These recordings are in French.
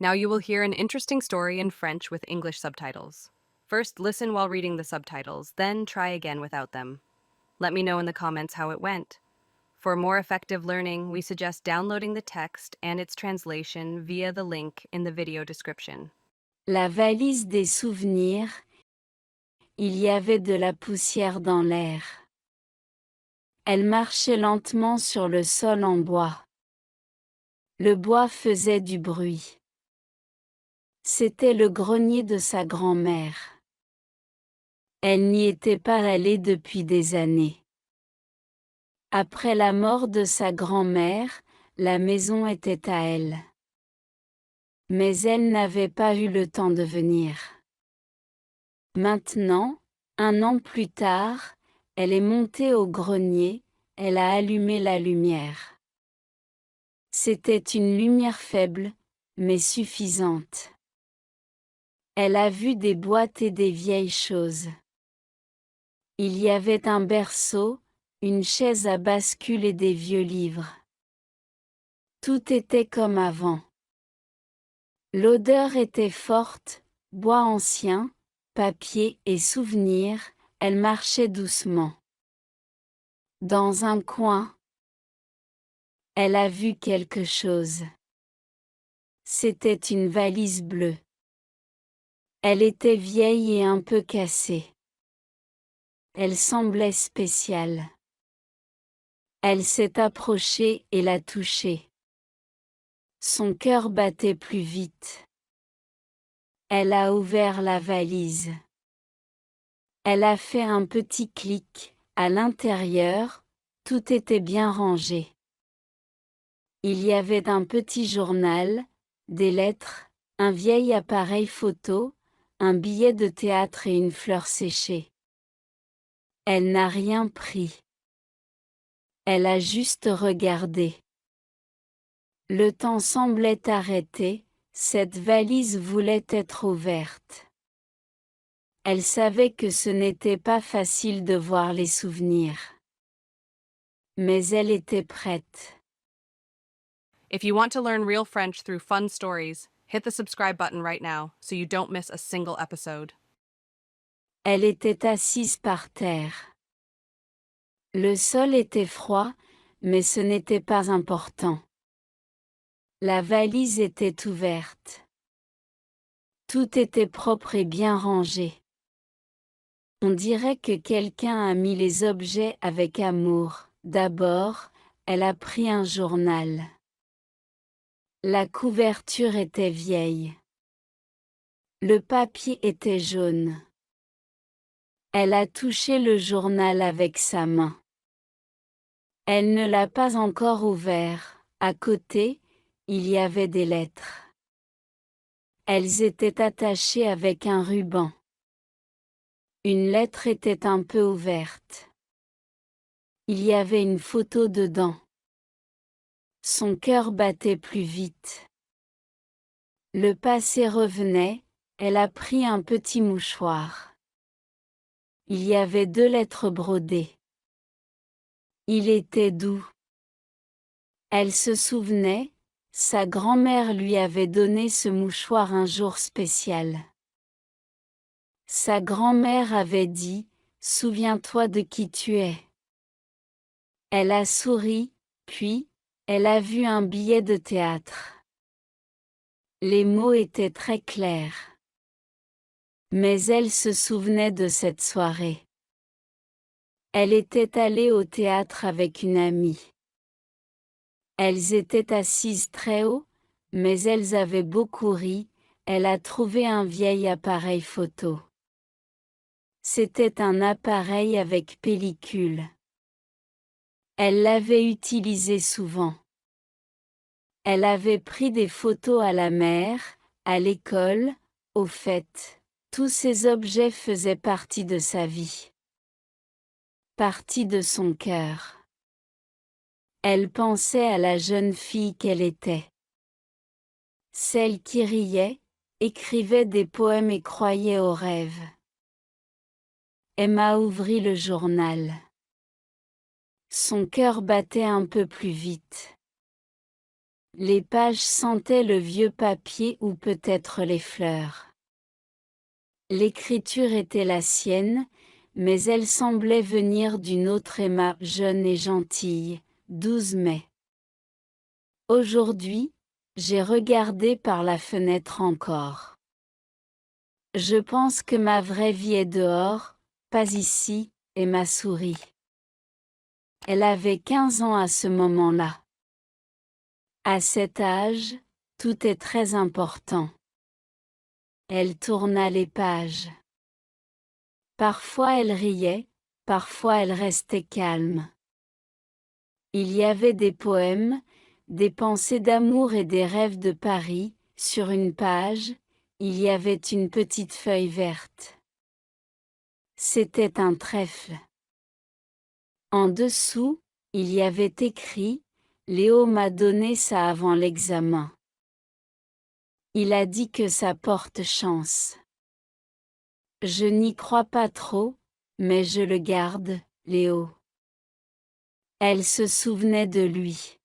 Now you will hear an interesting story in French with English subtitles. First, listen while reading the subtitles, then try again without them. Let me know in the comments how it went. For more effective learning, we suggest downloading the text and its translation via the link in the video description. La valise des souvenirs. Il y avait de la poussière dans l'air. Elle marchait lentement sur le sol en bois. Le bois faisait du bruit. C'était le grenier de sa grand-mère. Elle n'y était pas allée depuis des années. Après la mort de sa grand-mère, la maison était à elle. Mais elle n'avait pas eu le temps de venir. Maintenant, 1 an plus tard, elle est montée au grenier, elle a allumé la lumière. C'était une lumière faible, mais suffisante. Elle a vu des boîtes et des vieilles choses. Il y avait un berceau, une chaise à bascule et des vieux livres. Tout était comme avant. L'odeur était forte, bois ancien, papier et souvenirs, elle marchait doucement. Dans un coin, elle a vu quelque chose. C'était une valise bleue. Elle était vieille et un peu cassée. Elle semblait spéciale. Elle s'est approchée et l'a touchée. Son cœur battait plus vite. Elle a ouvert la valise. Elle a fait un petit clic. À l'intérieur, tout était bien rangé. Il y avait un petit journal, des lettres, un vieil appareil photo, un billet de théâtre et une fleur séchée. Elle n'a rien pris. Elle a juste regardé. Le temps semblait arrêté, cette valise voulait être ouverte. Elle savait que ce n'était pas facile de voir les souvenirs. Mais elle était prête. If you want to learn real French through fun stories, hit the subscribe button right now so you don't miss a single episode. Elle était assise par terre. Le sol était froid, mais ce n'était pas important. La valise était ouverte. Tout était propre et bien rangé. On dirait que quelqu'un a mis les objets avec amour. D'abord, elle a pris un journal. La couverture était vieille. Le papier était jaune. Elle a touché le journal avec sa main. Elle ne l'a pas encore ouvert. À côté, il y avait des lettres. Elles étaient attachées avec un ruban. Une lettre était un peu ouverte. Il y avait une photo dedans. Son cœur battait plus vite. Le passé revenait, elle a pris un petit mouchoir. Il y avait 2 lettres brodées. Il était doux. Elle se souvenait, sa grand-mère lui avait donné ce mouchoir un jour spécial. Sa grand-mère avait dit, « Souviens-toi de qui tu es ». Elle a souri, puis, elle a vu un billet de théâtre. Les mots étaient très clairs. Mais elle se souvenait de cette soirée. Elle était allée au théâtre avec une amie. Elles étaient assises très haut, mais elles avaient beaucoup ri, elle a trouvé un vieil appareil photo. C'était un appareil avec pellicule. Elle l'avait utilisé souvent. Elle avait pris des photos à la mer, à l'école, aux fêtes. Tous ces objets faisaient partie de sa vie. Partie de son cœur. Elle pensait à la jeune fille qu'elle était. Celle qui riait, écrivait des poèmes et croyait aux rêves. Emma ouvrit le journal. Son cœur battait un peu plus vite. Les pages sentaient le vieux papier ou peut-être les fleurs. L'écriture était la sienne, mais elle semblait venir d'une autre Emma jeune et gentille. 12 mai. Aujourd'hui, j'ai regardé par la fenêtre encore. Je pense que ma vraie vie est dehors, pas ici, Emma sourit. Elle avait 15 ans à ce moment-là. À cet âge, tout est très important. Elle tourna les pages. Parfois elle riait, parfois elle restait calme. Il y avait des poèmes, des pensées d'amour et des rêves de Paris. Sur une page, il y avait une petite feuille verte. C'était un trèfle. En dessous, il y avait écrit « Léo m'a donné ça avant l'examen. Il a dit que ça porte chance. Je n'y crois pas trop, mais je le garde, Léo. » Elle se souvenait de lui.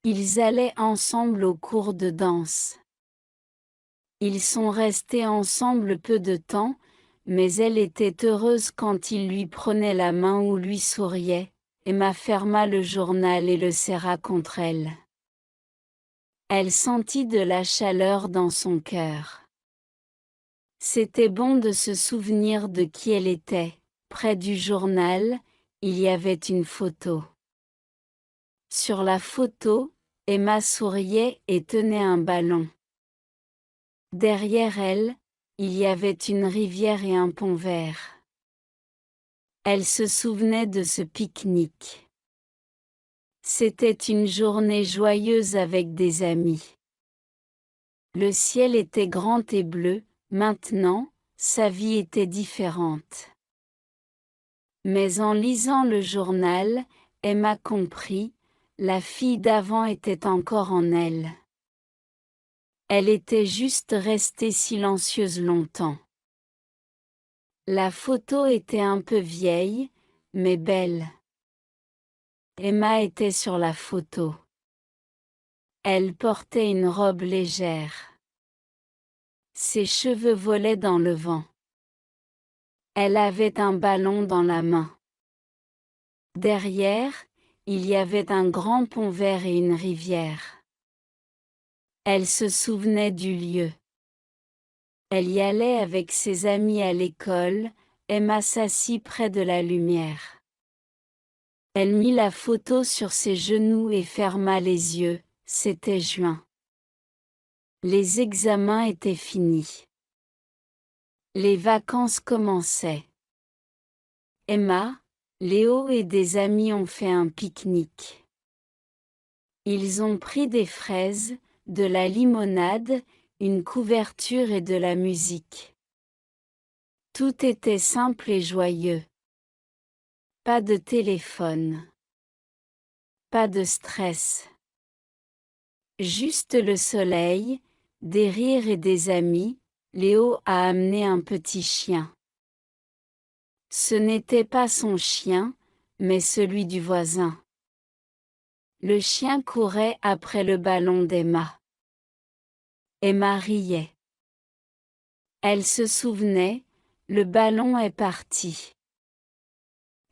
Ils allaient ensemble au cours de danse. Ils sont restés ensemble peu de temps, mais elle était heureuse quand il lui prenait la main ou lui souriait. Emma ferma le journal et le serra contre elle. Elle sentit de la chaleur dans son cœur. C'était bon de se souvenir de qui elle était. Près du journal, il y avait une photo. Sur la photo, Emma souriait et tenait un ballon. Derrière elle, il y avait une rivière et un pont vert. Elle se souvenait de ce pique-nique. C'était une journée joyeuse avec des amis. Le ciel était grand et bleu, maintenant, sa vie était différente. Mais en lisant le journal, Emma comprit, la fille d'avant était encore en elle. Elle était juste restée silencieuse longtemps. La photo était un peu vieille, mais belle. Emma était sur la photo. Elle portait une robe légère. Ses cheveux volaient dans le vent. Elle avait un ballon dans la main. Derrière, il y avait un grand pont vert et une rivière. Elle se souvenait du lieu. Elle y allait avec ses amis à l'école. Emma s'assit près de la lumière. Elle mit la photo sur ses genoux et ferma les yeux. C'était juin. Les examens étaient finis. Les vacances commençaient. Emma, Léo et des amis ont fait un pique-nique. Ils ont pris des fraises, de la limonade, une couverture et de la musique. Tout était simple et joyeux. Pas de téléphone. Pas de stress. Juste le soleil, des rires et des amis. Léo a amené un petit chien. Ce n'était pas son chien, mais celui du voisin. Le chien courait après le ballon d'Emma. Emma riait. Elle se souvenait, le ballon est parti.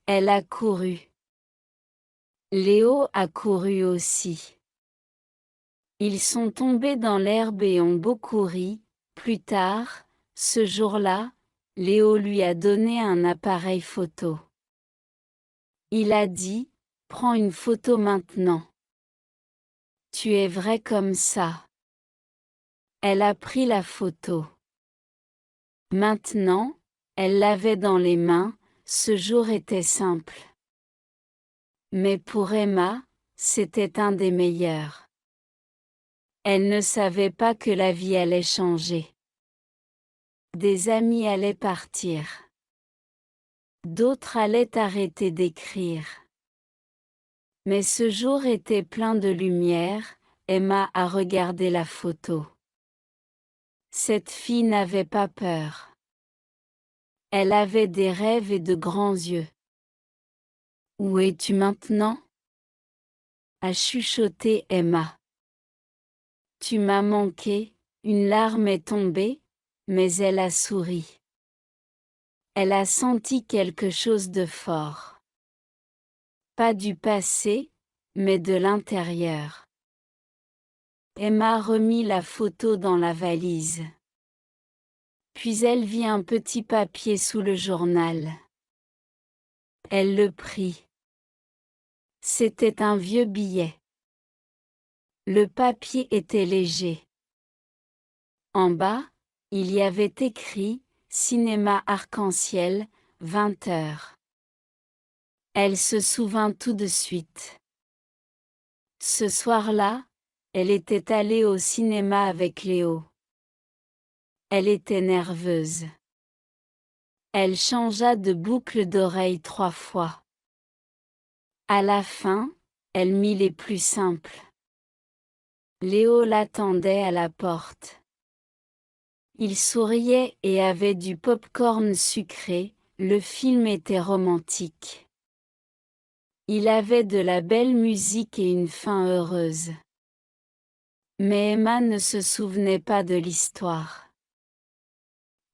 Elle a couru. Léo a couru aussi. Ils sont tombés dans l'herbe et ont beaucoup ri. Plus tard, ce jour-là, Léo lui a donné un appareil photo. Il a dit, « Prends une photo maintenant. Tu es vrai comme ça. » Elle a pris la photo. Maintenant, elle l'avait dans les mains, ce jour était simple. Mais pour Emma, c'était un des meilleurs. Elle ne savait pas que la vie allait changer. Des amis allaient partir. D'autres allaient arrêter d'écrire. Mais ce jour était plein de lumière. Emma a regardé la photo. Cette fille n'avait pas peur. Elle avait des rêves et de grands yeux. Où es-tu maintenant? a chuchoté Emma. Tu m'as manqué, une larme est tombée, mais elle a souri. Elle a senti quelque chose de fort. Pas du passé, mais de l'intérieur. Emma remit la photo dans la valise. Puis elle vit un petit papier sous le journal. Elle le prit. C'était un vieux billet. Le papier était léger. En bas, il y avait écrit « Cinéma arc-en-ciel, 20 heures ». Elle se souvint tout de suite. Ce soir-là, elle était allée au cinéma avec Léo. Elle était nerveuse. Elle changea de boucle d'oreille 3 fois. À la fin, elle mit les plus simples. Léo l'attendait à la porte. Il souriait et avait du pop-corn sucré, le film était romantique. Il avait de la belle musique et une fin heureuse. Mais Emma ne se souvenait pas de l'histoire.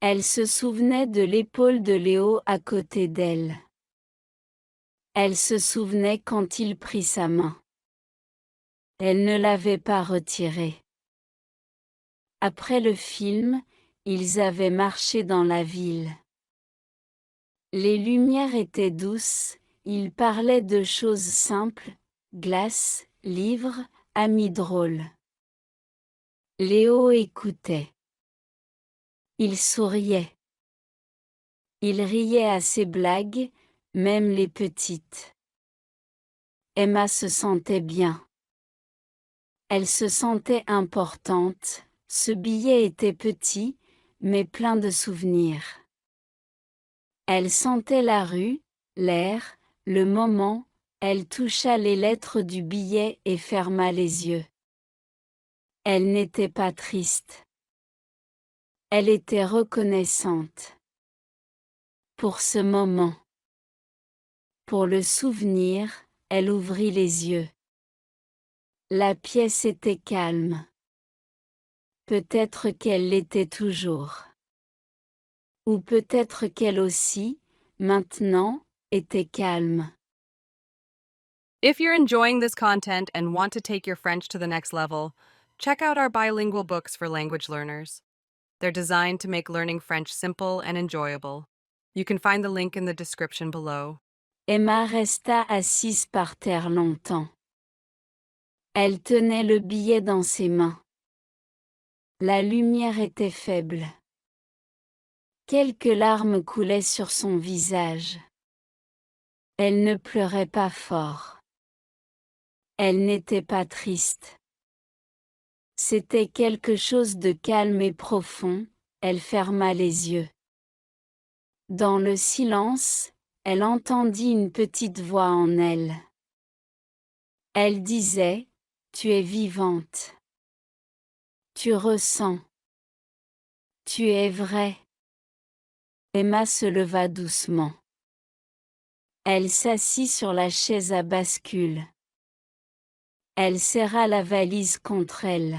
Elle se souvenait de l'épaule de Léo à côté d'elle. Elle se souvenait quand il prit sa main. Elle ne l'avait pas retirée. Après le film, ils avaient marché dans la ville. Les lumières étaient douces, ils parlaient de choses simples, glace, livres, amis drôles. Léo écoutait. Il souriait. Il riait à ses blagues, même les petites. Emma se sentait bien. Elle se sentait importante, ce billet était petit, mais plein de souvenirs. Elle sentait la rue, l'air, le moment, elle toucha les lettres du billet et ferma les yeux. Elle n'était pas triste. Elle était reconnaissante. Pour ce moment. Pour le souvenir, elle ouvrit les yeux. La pièce était calme. Peut-être qu'elle l'était toujours. Ou peut-être qu'elle aussi, maintenant, était calme. If you're enjoying this content and want to take your French to the next level, check out our bilingual books for language learners. They're designed to make learning French simple and enjoyable. You can find the link in the description below. Emma resta assise par terre longtemps. Elle tenait le billet dans ses mains. La lumière était faible. Quelques larmes coulaient sur son visage. Elle ne pleurait pas fort. Elle n'était pas triste. C'était quelque chose de calme et profond, elle ferma les yeux. Dans le silence, elle entendit une petite voix en elle. Elle disait, « Tu es vivante. Tu ressens. Tu es vrai. » Emma se leva doucement. Elle s'assit sur la chaise à bascule. Elle serra la valise contre elle.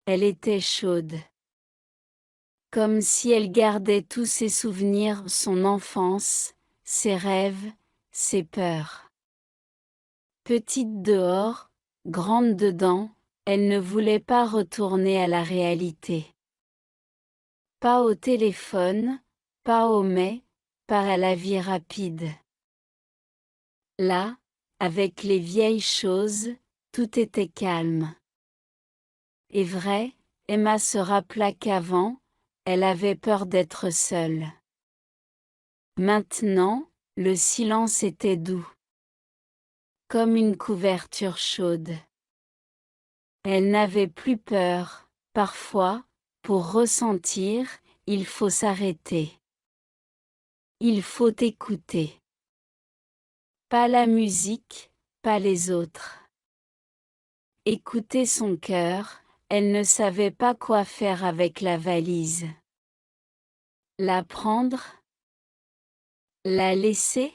Elle était chaude. Comme si elle gardait tous ses souvenirs, son enfance, ses rêves, ses peurs. Petite dehors, grande dedans, elle ne voulait pas retourner à la réalité. Pas au téléphone, pas au mais, pas à la vie rapide. Là, avec les vieilles choses, tout était calme. Et vrai, Emma se rappela qu'avant, elle avait peur d'être seule. Maintenant, le silence était doux. Comme une couverture chaude. Elle n'avait plus peur, parfois, pour ressentir, il faut s'arrêter. Il faut écouter. Pas la musique, pas les autres. Écouter son cœur, elle ne savait pas quoi faire avec la valise. La prendre? La laisser?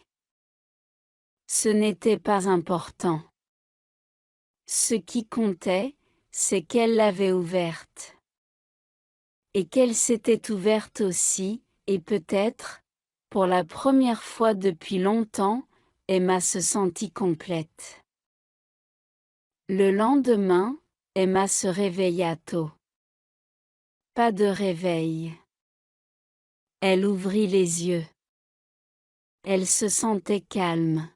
Ce n'était pas important. Ce qui comptait, c'est qu'elle l'avait ouverte. Et qu'elle s'était ouverte aussi, et peut-être, pour la première fois depuis longtemps, Emma se sentit complète. Le lendemain, Emma se réveilla tôt. Pas de réveil. Elle ouvrit les yeux. Elle se sentait calme.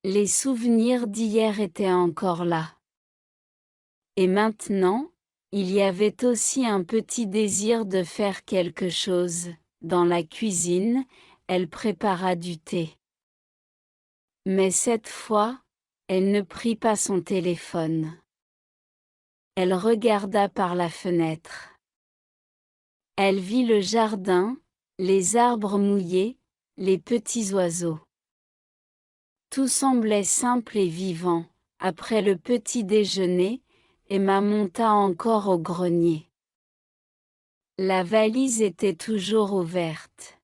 Les souvenirs d'hier étaient encore là. Et maintenant, il y avait aussi un petit désir de faire quelque chose. Dans la cuisine, elle prépara du thé. Mais cette fois, elle ne prit pas son téléphone. Elle regarda par la fenêtre. Elle vit le jardin, les arbres mouillés, les petits oiseaux. Tout semblait simple et vivant. Après le petit déjeuner, Emma monta encore au grenier. La valise était toujours ouverte.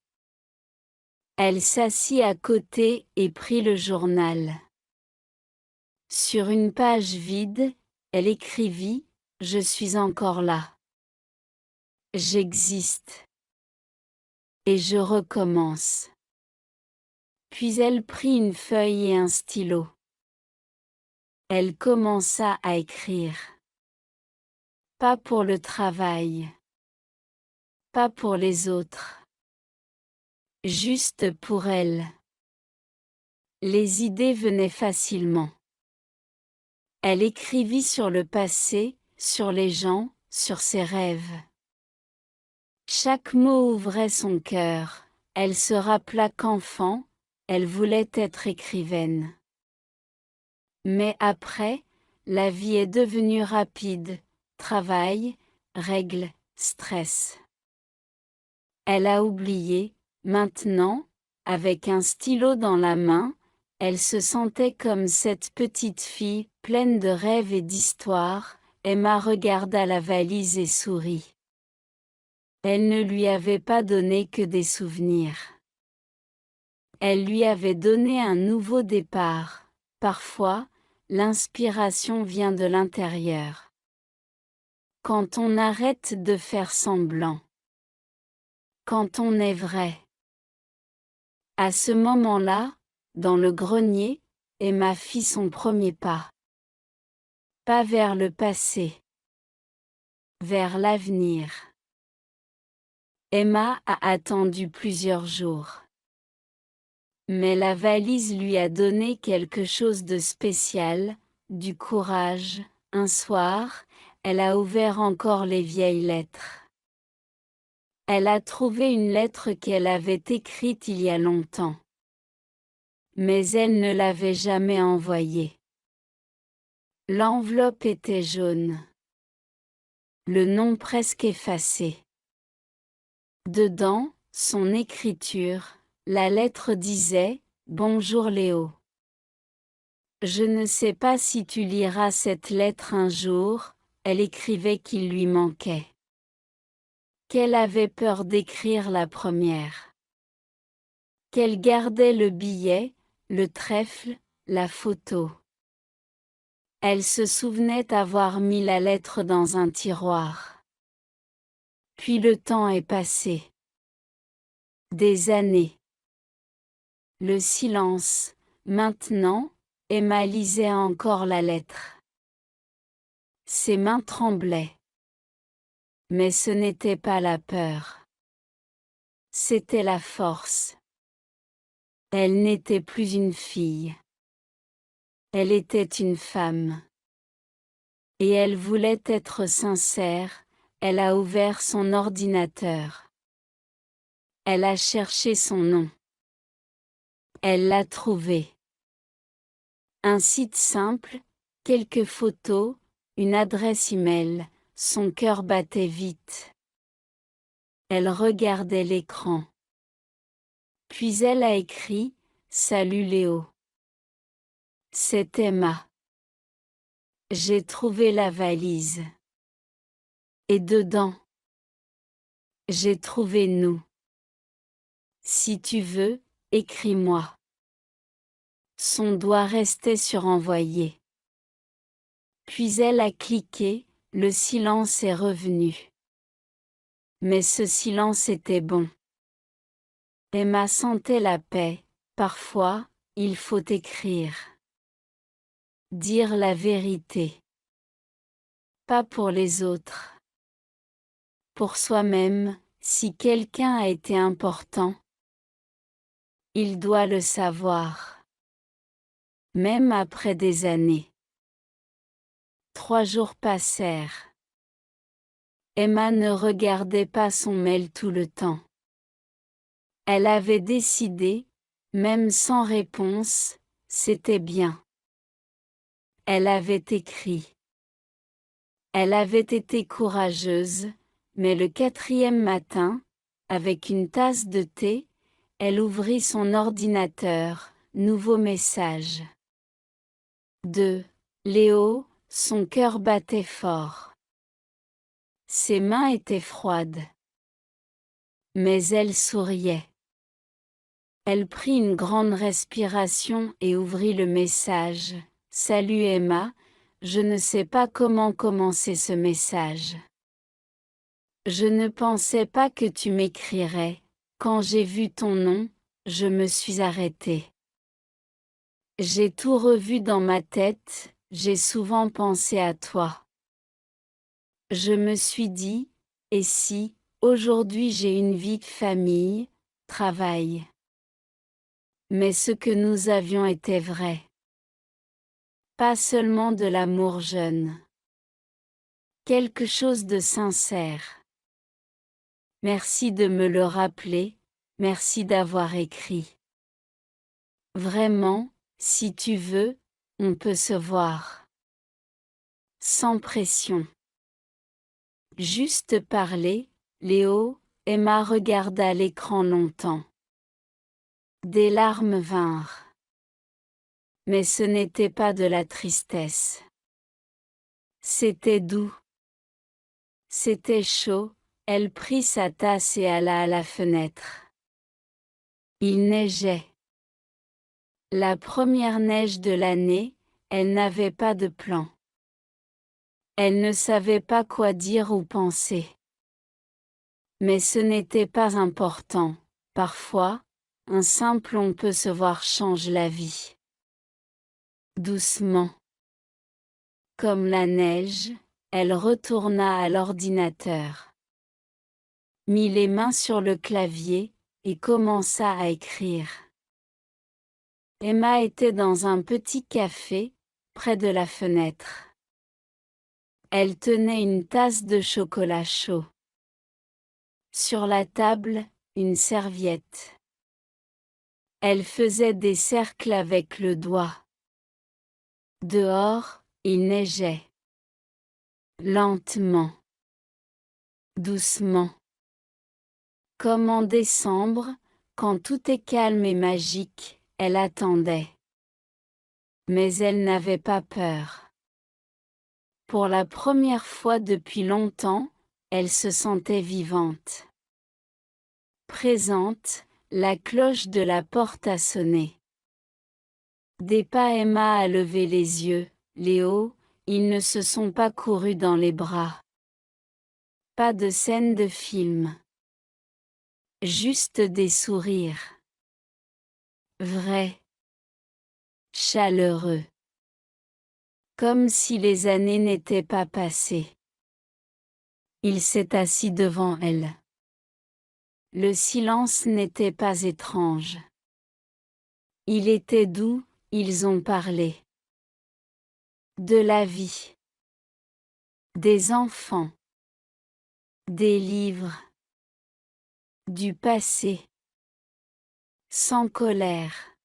Elle s'assit à côté et prit le journal. Sur une page vide, elle écrivit « Je suis encore là. J'existe. Et je recommence. » Puis elle prit une feuille et un stylo. Elle commença à écrire. Pas pour le travail. Pas pour les autres. Juste pour elle. Les idées venaient facilement. Elle écrivit sur le passé, sur les gens, sur ses rêves. Chaque mot ouvrait son cœur. Elle se rappela qu'enfant, elle voulait être écrivaine. Mais après, la vie est devenue rapide, travail, règles, stress. Elle a oublié, maintenant, avec un stylo dans la main, elle se sentait comme cette petite fille, pleine de rêves et d'histoires. Emma regarda la valise et sourit. Elle ne lui avait pas donné que des souvenirs. Elle lui avait donné un nouveau départ. Parfois, l'inspiration vient de l'intérieur. Quand on arrête de faire semblant. Quand on est vrai. À ce moment-là, dans le grenier, Emma fit son premier pas. Pas vers le passé. Vers l'avenir. Emma a attendu plusieurs jours. Mais la valise lui a donné quelque chose de spécial, du courage. Un soir, elle a ouvert encore les vieilles lettres. Elle a trouvé une lettre qu'elle avait écrite il y a longtemps. Mais elle ne l'avait jamais envoyée. L'enveloppe était jaune. Le nom presque effacé. Dedans, son écriture, la lettre disait « Bonjour Léo. Je ne sais pas si tu liras cette lettre un jour », elle écrivait qu'il lui manquait. Qu'elle avait peur d'écrire la première. Qu'elle gardait le billet, le trèfle, la photo. Elle se souvenait avoir mis la lettre dans un tiroir. Puis le temps est passé. Des années. Le silence. Maintenant, Emma lisait encore la lettre. Ses mains tremblaient. Mais ce n'était pas la peur. C'était la force. Elle n'était plus une fille. Elle était une femme. Et elle voulait être sincère. Elle a ouvert son ordinateur. Elle a cherché son nom. Elle l'a trouvé. Un site simple, quelques photos, une adresse e-mail, son cœur battait vite. Elle regardait l'écran. Puis elle a écrit « Salut Léo. C'est Emma. J'ai trouvé la valise. Et dedans, j'ai trouvé nous. Si tu veux, écris-moi. » Son doigt restait sur envoyer. Puis elle a cliqué, le silence est revenu. Mais ce silence était bon. Emma sentait la paix. Parfois, il faut écrire. Dire la vérité. Pas pour les autres. Pour soi-même, si quelqu'un a été important, il doit le savoir. Même après des années. 3 jours passèrent. Emma ne regardait pas son mail tout le temps. Elle avait décidé, même sans réponse, c'était bien. Elle avait écrit. Elle avait été courageuse, mais le 4e matin, avec une tasse de thé, elle ouvrit son ordinateur, nouveau message. De Léo, son cœur battait fort. Ses mains étaient froides. Mais elle souriait. Elle prit une grande respiration et ouvrit le message. Salut Emma, je ne sais pas comment commencer ce message. Je ne pensais pas que tu m'écrirais. Quand j'ai vu ton nom, je me suis arrêtée. J'ai tout revu dans ma tête, j'ai souvent pensé à toi. Je me suis dit, et si, aujourd'hui j'ai une vie de famille, travail. Mais ce que nous avions était vrai. Pas seulement de l'amour jeune. Quelque chose de sincère. Merci de me le rappeler, merci d'avoir écrit. Vraiment, si tu veux, on peut se voir. Sans pression. Juste parler, Léo. Emma regarda l'écran longtemps. Des larmes vinrent. Mais ce n'était pas de la tristesse. C'était doux. C'était chaud, elle prit sa tasse et alla à la fenêtre. Il neigeait. La première neige de l'année, elle n'avait pas de plan. Elle ne savait pas quoi dire ou penser. Mais ce n'était pas important. Parfois, un simple on peut se voir change la vie. Doucement. Comme la neige, elle retourna à l'ordinateur. Mit les mains sur le clavier, et commença à écrire. Emma était dans un petit café, près de la fenêtre. Elle tenait une tasse de chocolat chaud. Sur la table, une serviette. Elle faisait des cercles avec le doigt. Dehors, il neigeait. Lentement. Doucement. Comme en décembre, quand tout est calme et magique, elle attendait. Mais elle n'avait pas peur. Pour la première fois depuis longtemps, elle se sentait vivante. Présente, la cloche de la porte a sonné. Des pas. Emma a levé les yeux. Léo, ils ne se sont pas courus dans les bras. Pas de scène de film. Juste des sourires. Vrai. Chaleureux. Comme si les années n'étaient pas passées. Il s'est assis devant elle. Le silence n'était pas étrange. Il était doux, ils ont parlé. De la vie. Des enfants. Des livres. Du passé. Sans colère.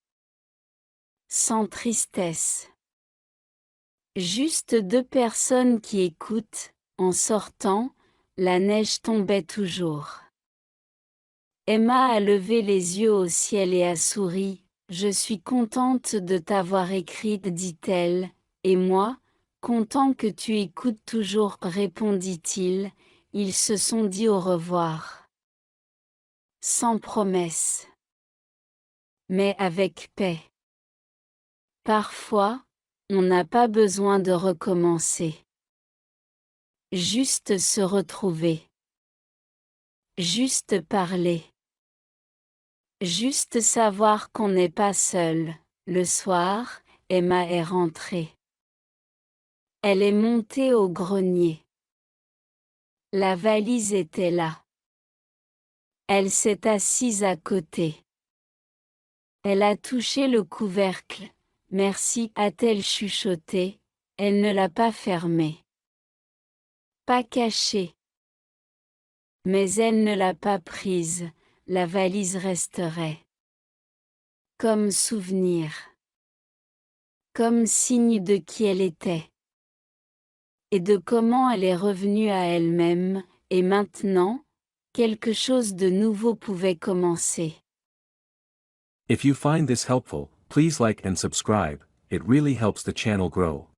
Sans tristesse. Juste 2 personnes qui écoutent. En sortant, la neige tombait toujours. Emma a levé les yeux au ciel et a souri. Je suis contente de t'avoir écrit, dit-elle, et moi, content que tu écoutes toujours, répondit-il. Ils se sont dit au revoir. Sans promesse. Mais avec paix. Parfois, On n'a pas besoin de recommencer. Juste se retrouver. Juste parler. Juste savoir qu'on n'est pas seul. Le soir, Emma est rentrée. Elle est montée au grenier. La valise était là. Elle s'est assise à côté. Elle a touché le couvercle. Merci, a-t-elle chuchoté. Elle ne l'a pas fermé. Pas caché. Mais elle ne l'a pas prise. La valise resterait. Comme souvenir. Comme signe de qui elle était. Et de comment elle est revenue à elle-même, et maintenant, quelque chose de nouveau pouvait commencer. If you find this helpful, please like and subscribe, it really helps the channel grow.